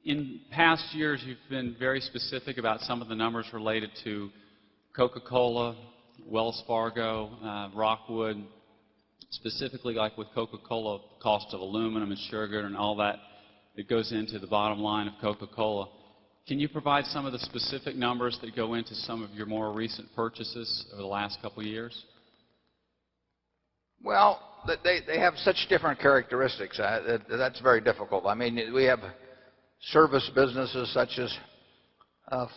In past years, you've been very specific about some of the numbers related to Coca-Cola, Wells Fargo, Rockwood, specifically like with Coca-Cola, cost of aluminum and sugar and all that goes into the bottom line of Coca-Cola. Can you provide some of the specific numbers that go into some of your more recent purchases over the last couple of years? Well, they have such different characteristics. That's very difficult. I mean, we have service businesses such as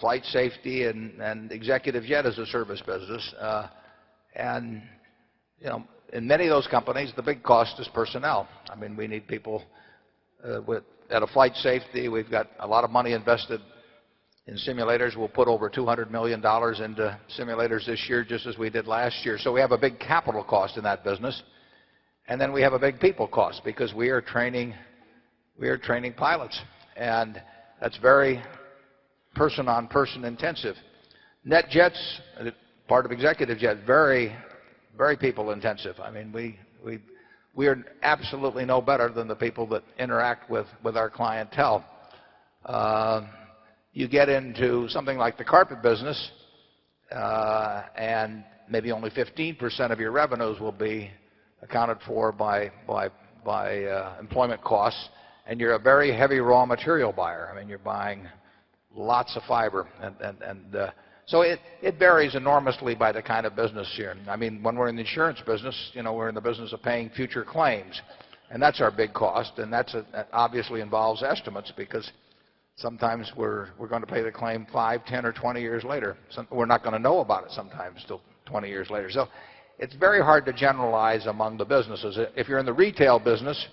flight safety and executive jet as a service business. And, you know, in many of those companies, the big cost is personnel. I mean, we need people at a flight safety. We've got a lot of money invested in simulators. We'll put over $200 million into simulators this year, just as we did last year. So we have a big capital cost in that business. And then we have a big people cost because we are training pilots. And that's very person-on-person intensive. NetJets, part of executive jet, very people intensive. I mean, we are absolutely no better than the people that interact with our clientele. You get into something like the carpet business, and maybe only 15% of your revenues will be accounted for by employment costs, and you're a very heavy raw material buyer. I mean, you're buying lots of fiber, so it varies enormously by the kind of business here. I mean, when we're in the insurance business, you know, we're in the business of paying future claims, and that's our big cost, and that obviously involves estimates because sometimes we're going to pay the claim 5, 10, or 20 years later. We're not going to know about it sometimes till 20 years later. So it's very hard to generalize among the businesses. If you're in the retail business,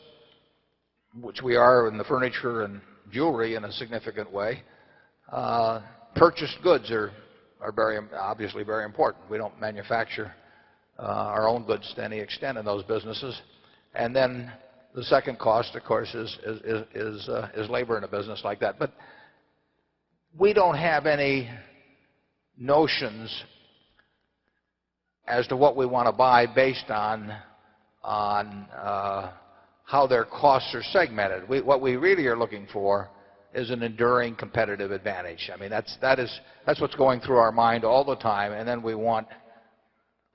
which we are in the furniture and jewelry in a significant way, purchased goods are obviously very important. We don't manufacture our own goods to any extent in those businesses. And then the second cost, of course, is labor in a business like that. But we don't have any notions as to what we want to buy based on how their costs are segmented. What we really are looking for is an enduring competitive advantage. I mean, that's what's going through our mind all the time. And then we want,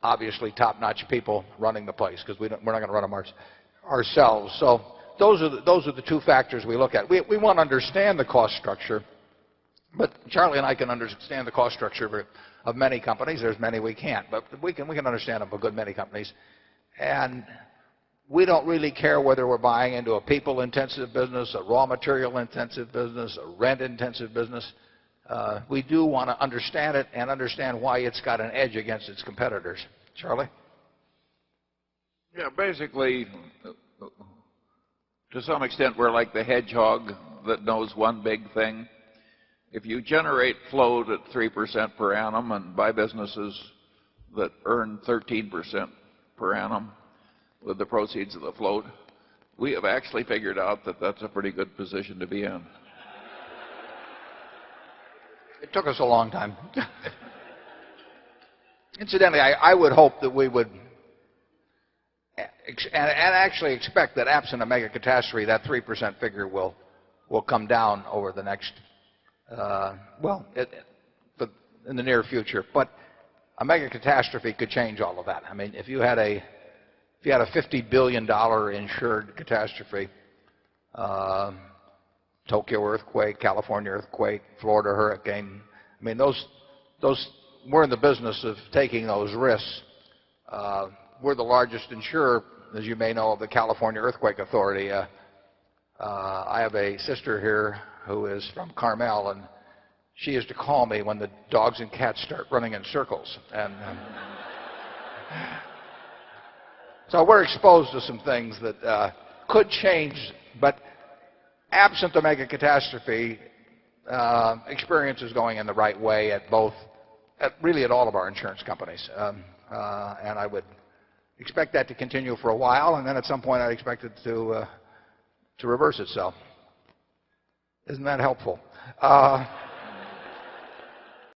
obviously, top-notch people running the place because we're not going to run them ourselves. So those are the two factors we look at. We want to understand the cost structure, but Charlie and I can understand the cost structure of many companies. There's many we can't, but we can understand them of a good many companies. And we don't really care whether we're buying into a people-intensive business, a raw material-intensive business, a rent-intensive business. We do want to understand it and understand why it's got an edge against its competitors. Charlie? Yeah, basically, to some extent, we're like the hedgehog that knows one big thing. If you generate float at 3% per annum and buy businesses that earn 13% per annum with the proceeds of the float, we have actually figured out that that's a pretty good position to be in. It took us a long time. Incidentally, I would hope that we would and actually expect that absent a mega catastrophe, that 3% figure will come down over the next, in the near future. But a mega catastrophe could change all of that. I mean, if you had a $50 billion insured catastrophe, Tokyo earthquake, California earthquake, Florida hurricane, I mean, we're in the business of taking those risks. We're the largest insurer, as you may know, of the California Earthquake Authority. I have a sister here who is from Carmel, and she used to call me when the dogs and cats start running in circles. And so we're exposed to some things that could change, but absent the mega catastrophe, experience is going in the right way at really at all of our insurance companies. And I would expect that to continue for a while, and then at some point I'd expect it to reverse itself. Isn't that helpful?